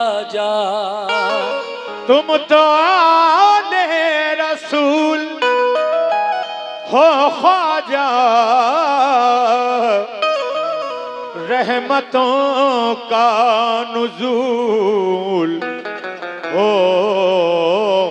जा तुम तो आले रसूल हो ख्वाजा, रहमतों का नुज़ूल हो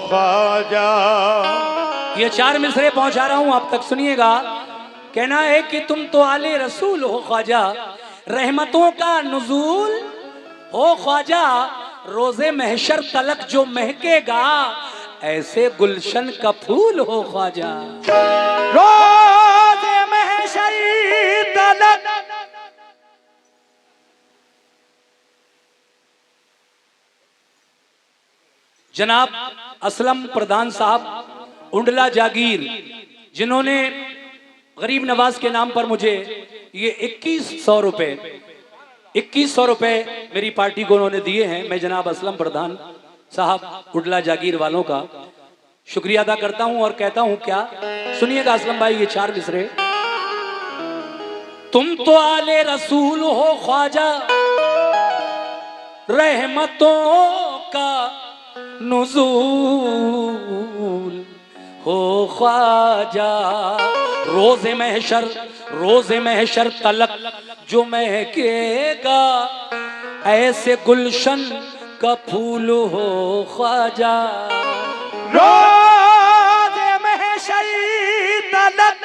ख्वाजा। ये 4 मिसरे पहुंचा रहा हूं, आप तक सुनिएगा। कहना है कि तुम तो आले रसूल हो ख्वाजा, रहमतों का नुज़ूल हो ख्वाजा, रोजे महशर तलक जो महकेगा ऐसे गुलशन का फूल हो ख्वाजा। रोजे महशर तलक जनाब असलम प्रधान साहब उंडला जागीर, जिन्होंने गरीब नवाज के नाम पर मुझे ये 2100 रुपए मेरी पार्टी को उन्होंने दिए हैं। मैं जनाब असलम प्रधान साहब उंडला जागीर वालों का शुक्रिया अदा करता हूं और कहता हूं क्या, सुनिएगा असलम भाई ये 4 मिसरे। तुम तो आले रसूल हो ख्वाजा, रहमतों का नुज़ूल हो ख्वाजा, रोजे महशर तलक जो महकेगा ऐसे गुलशन का फूल हो ख्वाजा। रोजे महशर तलक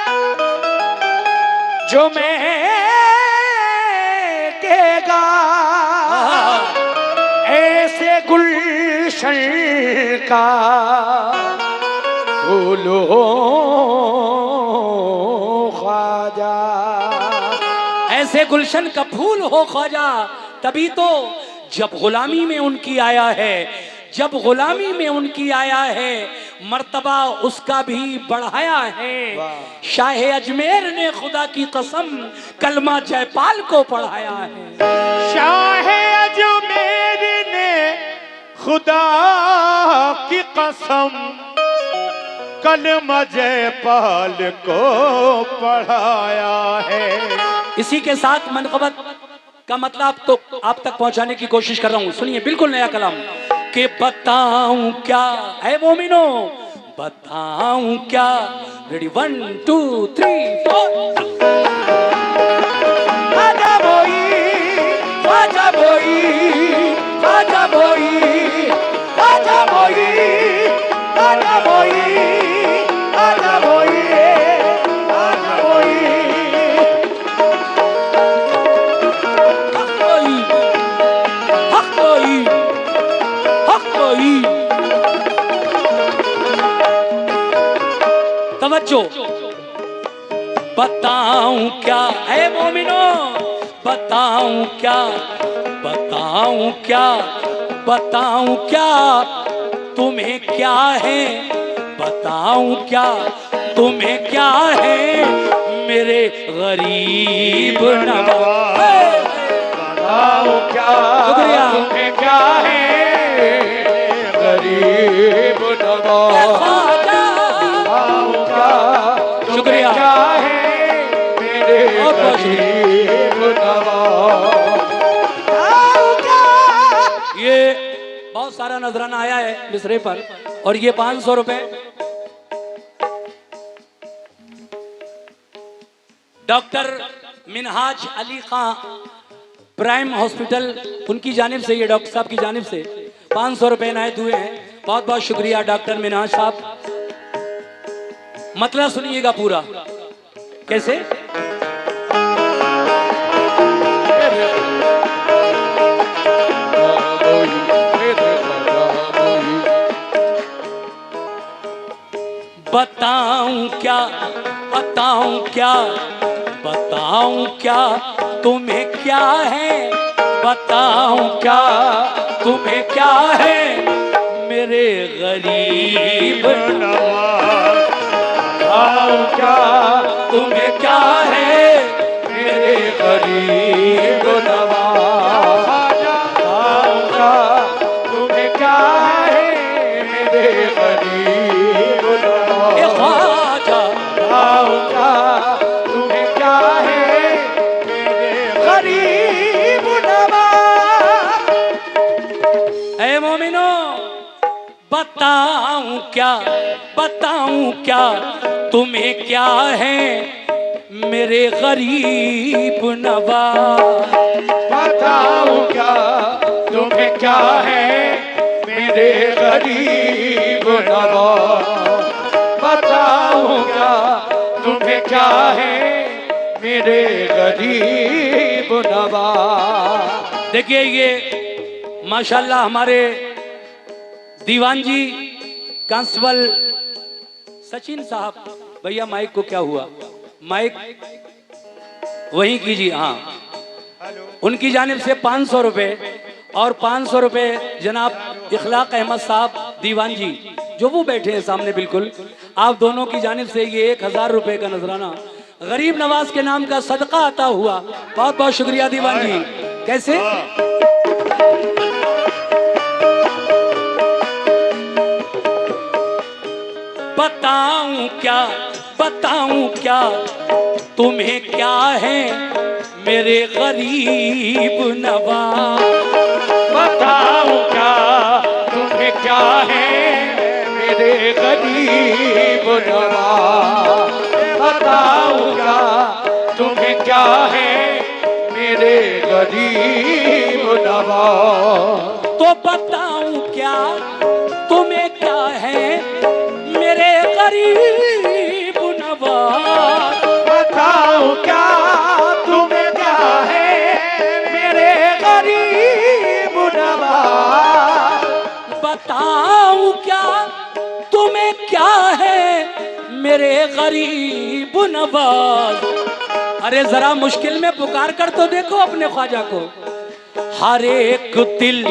जो महकेगा ऐसे गुलशन का फूल हो ख्वाजा, ऐसे गुलशन का फूल हो ख्वाजा। तभी तो जब गुलामी में उनकी आया है, जब गुलामी में उनकी आया है, मर्तबा उसका भी बढ़ाया है। शाह अजमेर ने खुदा की कसम कलमा जयपाल को पढ़ाया है। शाह अजमेर ने खुदा की कसम कलमा जयपाल को पढ़ाया है। इसी के साथ मनक़बत का मतलब तो आप तक पहुंचाने की कोशिश कर रहा हूं। सुनिए बिल्कुल नया कलाम कि बताऊं क्या है मोमिनो, बताऊं क्या। रेडी 1 2 3 4। आजा बोई आजा बोई आजा बोई आजा बोई आजा बोई आजा बोई आजा बोई। तवज्जो, बताऊं क्या है मोमिनो, बताऊं क्या, बताऊं क्या, बताऊं क्या तुम्हें क्या है, बताऊं क्या तुम्हें क्या है मेरे गरीब नवाज। बताओ क्या शुक्रिया, तुम्हें क्या है गरीब नवाज। बताओ क्या शुक्रिया, क्या है मेरे गरीब नवाज। ये बहुत सारा नजराना आया है मिसरे पर, और ये 500 रुपए डॉक्टर मिनहाज अली खां प्राइम हॉस्पिटल उनकी जानिब से, ये डॉक्टर साहब की जानिब से 500 रुपए इनायत हुए हैं। बहुत बहुत शुक्रिया डॉक्टर मिनहाज साहब। मतलब सुनिएगा पूरा कैसे। बताऊं क्या, बताऊं क्या, बताऊं क्या तुम्हें क्या है, बताऊं क्या तुम्हें क्या है मेरे गरीब नवाज। बताऊं क्या तुम्हें क्या है मेरे गरीब नवाज। बताऊं क्या तुम्हें क्या है मेरे गरीब नवाज। ख्वाजा बताऊं क्या तुम्हें क्या है मेरे गरीब नवाज। ऐ मोमिनो बताऊं क्या तुम्हें क्या है मेरे गरीब नवाज। बताऊं क्या तुम्हें क्या है मेरे गरीब नवाज। बताऊं क्या तुम्हें क्या है मेरे गरीब नवाज। देखिए ये माशाल्लाह हमारे दीवान जी कांस्टेबल सचिन साहब, भैया माइक को क्या हुआ, माइक वहीं कीजिए। हाँ, उनकी जानिब से 500 रुपए और 500 रुपए जनाब इखलाक अहमद साहब दीवान जी जो वो बैठे हैं सामने बिल्कुल, आप दोनों की जानिब से ये 1000 रुपए का नजराना गरीब नवाज के नाम का सदका आता हुआ। बहुत बहुत शुक्रिया दीवान जी। कैसे बताऊं क्या तुम्हें क्या है मेरे गरीब नवाज। बताऊं क्या तुम्हें क्या है मेरे गरीब नवाज। बताऊं क्या तुम्हें क्या है मेरे गरीब नवाज। तो बताऊं क्या तुम्हें क्या है मेरे गरीब नवाज। बताऊं क्या तुम्हें क्या है मेरे गरीब नवाज। बताऊं क्या तुम्हें क्या है मेरे गरीब नवाज। अरे जरा मुश्किल में पुकार कर तो देखो अपने ख्वाजा को। हर एक दिल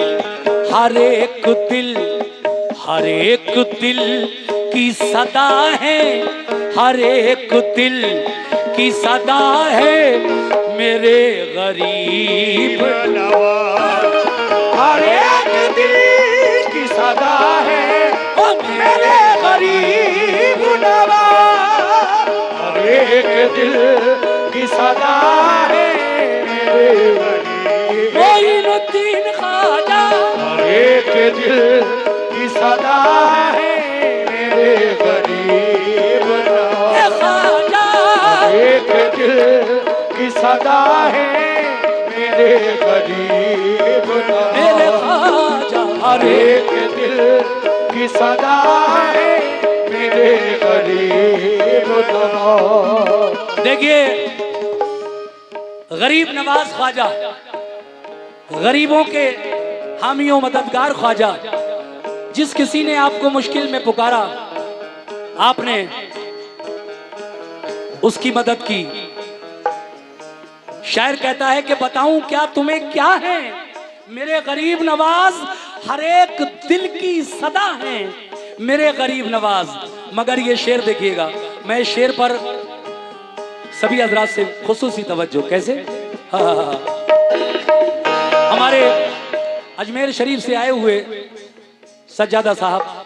की सदा है, हर एक दिल की सदा है मेरे गरीब नवाज। हर एक दिल की सदा है ओ मेरे गरीब नवाज। हर एक दिल की सदा है मेरे गरीब। मोइनुद्दीन ख्वाजा। हर एक दिल की सदा है मेरे गरीब नवाज। हर एक दिल की सदा है मेरे गरीब नवाज। हर एक दिल की सदा है मेरे गरीब नवाज। देखिए गरीब नवाज ख्वाजा, गरीबों के हामियों मददगार ख्वाजा, जिस किसी ने आपको मुश्किल में पुकारा आपने उसकी मदद की। शायर कहता है कि बताऊं क्या तुम्हें क्या है मेरे गरीब नवाज। हर एक दिल की सदा है मेरे गरीब नवाज। मगर ये शेर देखिएगा, मैं शेर पर सभी हजरात से खुसूसी तवज्जो। कैसे हाँ। हमारे अजमेर शरीफ से आए हुए सज्जादा साहब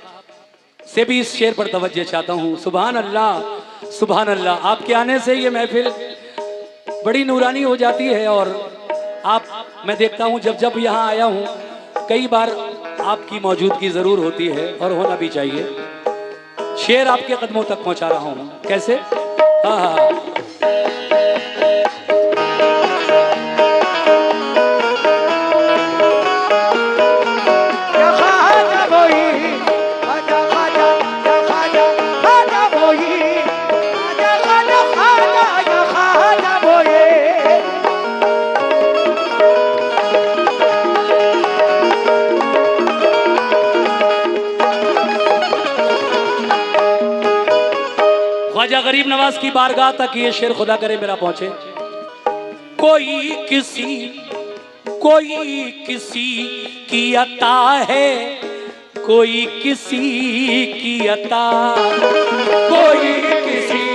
से भी इस शेर पर तवज्जो चाहता हूँ। सुभान अल्लाह, सुभान अल्लाह। आपके आने से ये महफिल बड़ी नूरानी हो जाती है और मैं देखता हूँ जब जब यहाँ आया हूँ कई बार आपकी मौजूदगी जरूर होती है और होना भी चाहिए। शेर आपके कदमों तक पहुँचा रहा हूँ। कैसे हाँ। ख्वाजा गरीब नवाज की बारगाह तक ये शेर खुदा करे मेरा पहुंचे। कोई किसी की अता है, कोई किसी की अता। कोई किसी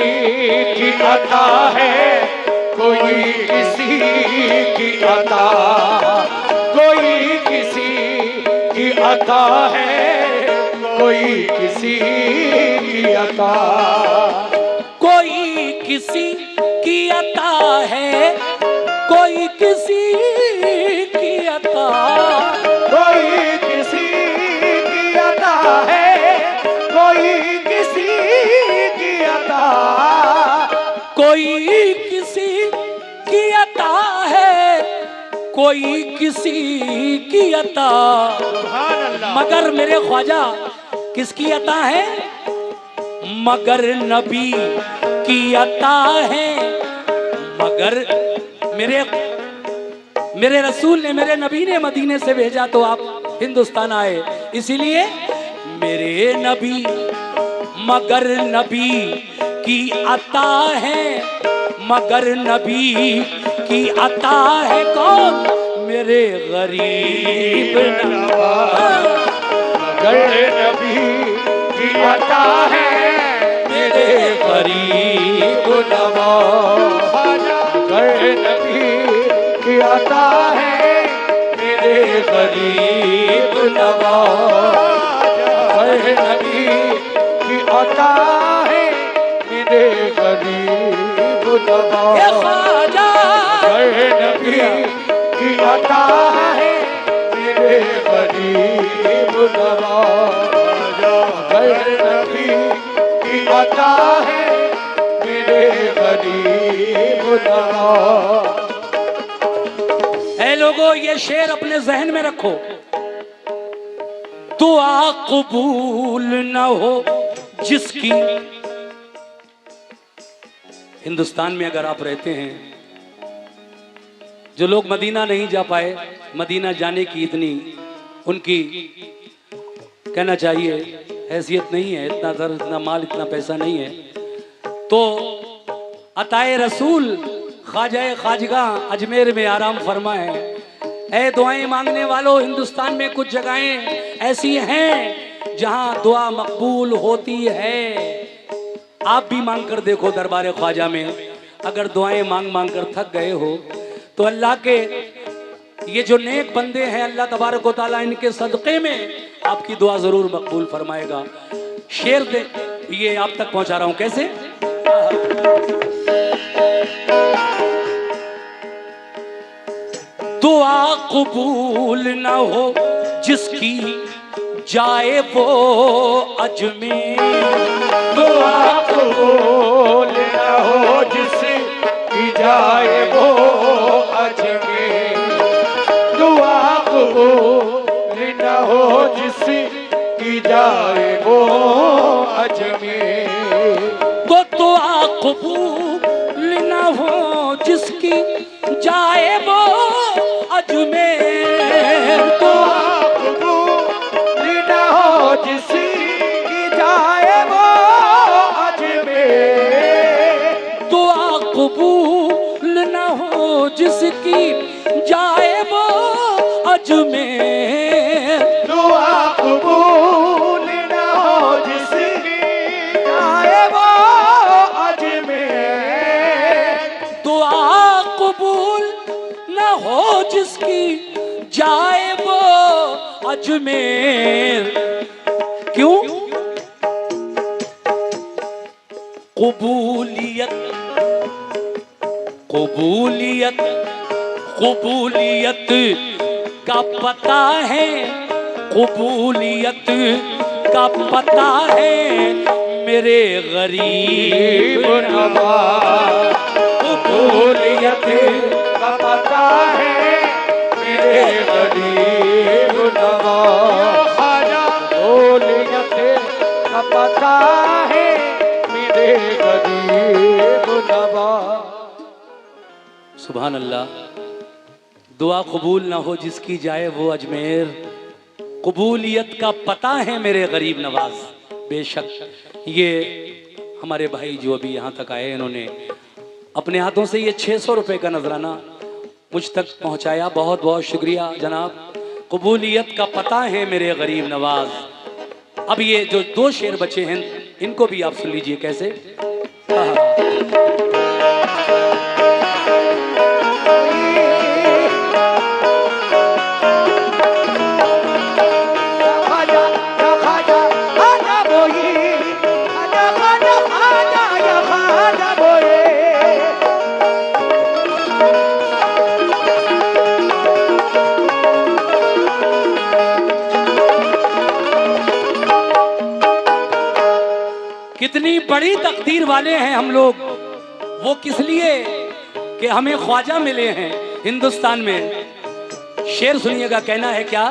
की अता है, कोई किसी की अता। कोई किसी की अता है, कोई किसी की अता। कोई किसी की अता है, कोई किसी की अता। कोई कोई किसी की अता है, कोई किसी की अता, सुभान अल्लाह। मगर मेरे ख्वाजा किसकी अता है? मगर नबी की अता है। मगर मेरे रसूल ने, मेरे नबी ने मदीने से भेजा तो आप हिंदुस्तान आए, इसीलिए मेरे नबी, मगर नबी की अता है, मगर नबी की अता है कौन? मेरे गरीब नवाज। मगर नबी की अता है मेरे गरीब नवाज। मगर नबी की अता है मेरे गरीब नवाज। मगर नबी की अता है मेरे गरीब नवाज। ख्वाजा मगर नबी की अता है मेरे गरीब नवाज। मगर नबी की अता है मेरे गरीब नवाज। है लोगों, ये शेर अपने जहन में रखो। दुआ कबूल न हो जिसकी, हिंदुस्तान में अगर आप रहते हैं, जो लोग मदीना नहीं जा पाए, मदीना जाने की इतनी उनकी कहना चाहिए हैसियत नहीं है, इतना दर, इतना माल, इतना पैसा नहीं है, तो अताए रसूल ख्वाजा खाजगा अजमेर में आराम फरमा है। ऐ दुआएं मांगने वालों, हिंदुस्तान में कुछ जगहें ऐसी हैं जहां दुआ मकबूल होती है। आप भी मांग कर देखो दरबार ख्वाजा में, अगर दुआएं मांग मांग कर थक गए हो तो अल्लाह के ये जो नेक बंदे हैं, अल्लाह तबारक व तआला इनके सदक़े में आपकी दुआ जरूर मकबूल फरमाएगा। शेर दे ये आप तक पहुंचा रहा हूं, कैसे? दुआ कबूल न हो जिसकी जाए वो अजमेर। दुआ कबूल न हो जिसकी जाए वो अजमेर। दुआ कबूल न हो जिसकी जाए वो अजमेर। तो दुआ कबूल न हो जिसकी जाए वो अजमेर। दुआ कबूल न हो जिसकी जाए वो अजमेर। दुआ कबूल न हो जिसकी जाए वो अजमेर। दुआ कबूल न हो जिसकी जाए वो अजमेर। दुआ कबूल न हो जिसकी जाए वो अजमेर। क्यों? कबूलियत, कबूलियत, कबूलियत का पता है, कबूलियत का पता है मेरे गरीब नवाज। कबूलियत का पता है मेरे गरीब नवाज। कबूलियत का पता है मेरे गरीब नवाज। सुभान अल्लाह। दुआ कबूल ना हो जिसकी जाए वो अजमेर। कबूलियत का पता है मेरे गरीब नवाज। बेशक ये हमारे भाई जो अभी यहाँ तक आए, इन्होंने अपने हाथों से ये 600 रुपये का नजराना मुझ तक पहुँचाया। बहुत बहुत शुक्रिया जनाब। कबूलियत का पता है मेरे गरीब नवाज। अब ये जो 2 शेर बचे हैं इनको भी आप सुन लीजिए कैसे। कितनी बड़ी तकदीर वाले हैं हम लोग। वो किस लिए कि हमें ख्वाजा मिले हैं हिंदुस्तान में। शेर सुनिएगा, कहना है क्या?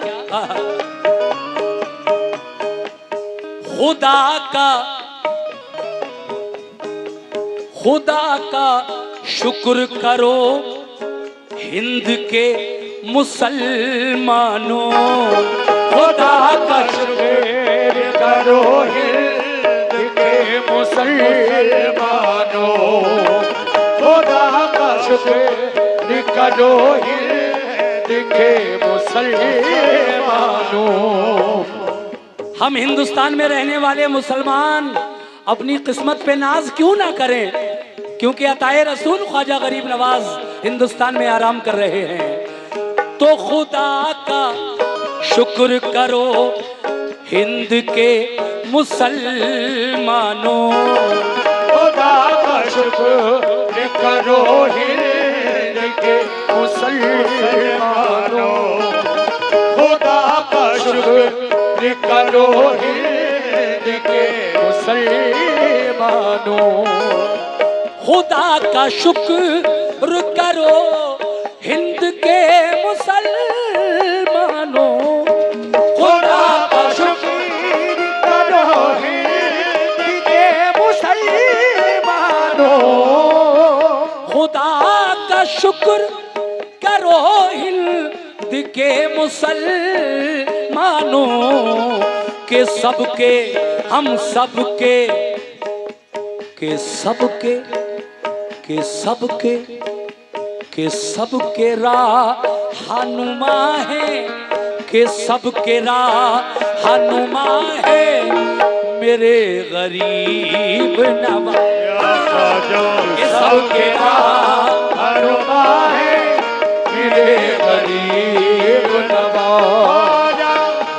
खुदा का शुक्र करो हिंद के मुसलमानों, खुदा का शुक्र करो हिंद के मुसलमानों, खुदा का शुक्र करो हिंद के मुसलमानों। हम हिंदुस्तान में रहने वाले मुसलमान अपनी किस्मत पे नाज क्यों ना करें, क्योंकि अताए रसूल ख्वाजा गरीब नवाज हिंदुस्तान में आराम कर रहे हैं। तो खुदा का शुक्र करो हिंद के मुसलमानों, खुदा का शुक्र करो हिंद के मुसलमानों, खुदा का शुक्र करो हिंद के मुसलमानों, खुदा का शुक्र करो हिंद के मुसलमानों, खुदा का शुक्र करो हिंद के मुसलमानों, खुदा का शुक्र करो हिंद के मुसलमानों, के सबके हम सबके के सबके के सबके के सबके रहनुमा है, के सबके रहनुमा है मेरे गरीब नवाज, के सबके रहनुमा है मेरे गरीब नवाज,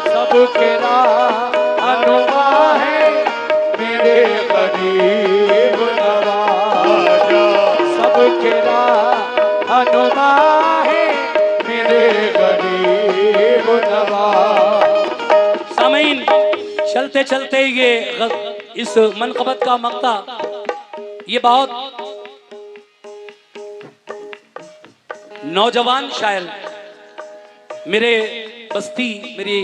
सबके रहनुमा है मेरे गरीब नवाज, सबके रहनुमा है मेरे गरीब नवाज। सामीन, चलते चलते ये इस मनक़बत का मक्ता ये बहुत नौजवान शायर, मेरे बस्ती, मेरी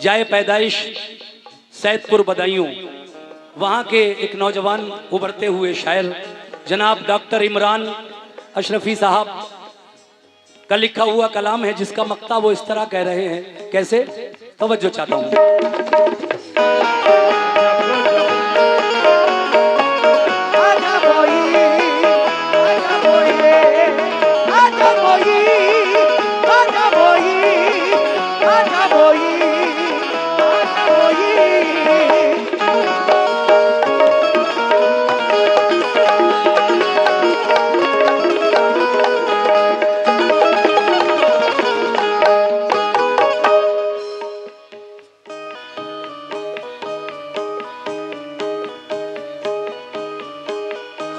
जाए पैदाइश सैदपुर बदायूं, वहाँ के एक नौजवान उभरते हुए शायर जनाब डॉक्टर इमरान अशरफी साहब का लिखा हुआ कलाम है, जिसका मक्ता वो इस तरह कह रहे हैं। कैसे? तवज्जो चाहता हूँ।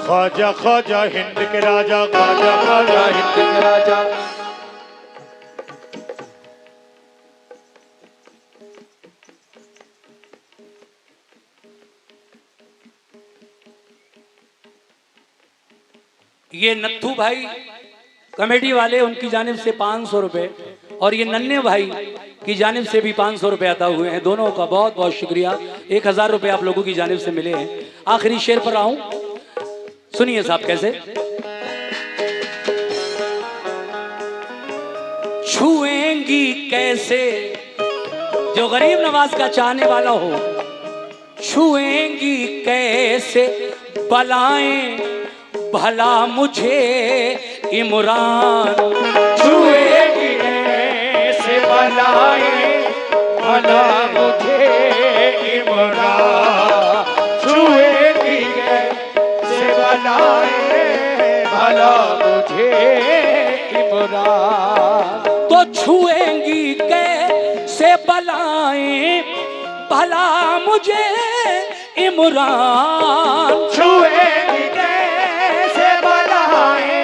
ख्वाजा ख्वाजा हिंद के राजा, ख्वाजा ख्वाजा हिंद के राजा, ये नत्थू भाई कमेटी वाले, उनकी जानिब से 500 रुपए, और ये नन्हे भाई की जानिब से भी 500 रुपए अता हुए हैं। दोनों का बहुत बहुत शुक्रिया। 1000 रुपए आप लोगों की जानिब से मिले हैं। आखिरी शेर पर आऊं, सुनिए साहब कैसे। छुएंगी कैसे, जो गरीब नवाज का चाहने वाला हो, छुएंगी कैसे बलाएं भला मुझे इमरान, छुएगी कैसे बलाएं भला मुझे इमरान, छुएगी कैसे बलाएं भला मुझे इमरान। तो छुएंगी कैसे बलाएं भला मुझे इमरान, छुएगी कैसे बलाएं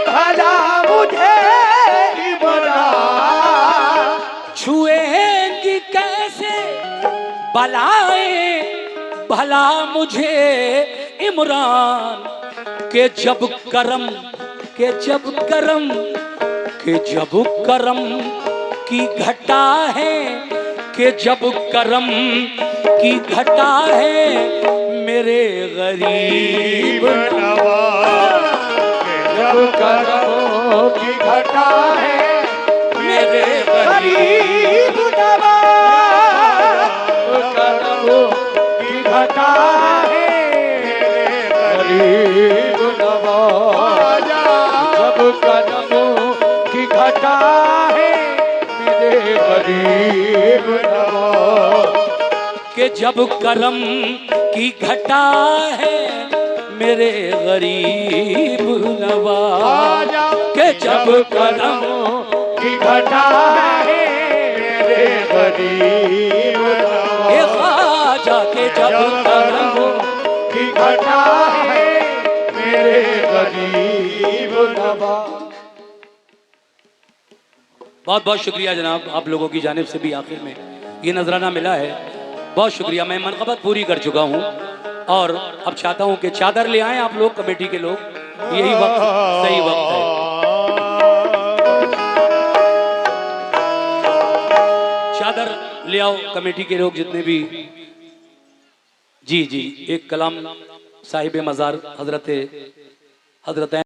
भला मुझे इमरान, छुएंगी कैसे बलाएं भला मुझे इमरान के जब करम के जब करम के जब करम की घटा है कि जब करम की घटा है मेरे गरीब नवाज के जब करम की घटा है मेरे गरीब करम की घटा है गरीब नवाज जब करम की घटा है मेरे गरीब नवाज के जब करम की घटा है मेरे गरीब नवाज के जब करम की घटा है मेरे गरीब के ख्वाजा के जब करम की घटा है मेरे गरीब नवाज। बहुत बहुत शुक्रिया जनाब, आप लोगों की जानिब से भी आखिर में ये नजराना मिला है, बहुत शुक्रिया। मैं मनक़बत पूरी कर चुका हूँ और अब चाहता हूँ कि चादर ले आएं आप लोग, कमेटी के लोग, यही वक्त सही वक्त है। चादर ले आओ कमेटी के लोग जितने भी। जी जी, एक कलाम साहिब मज़ार हजरत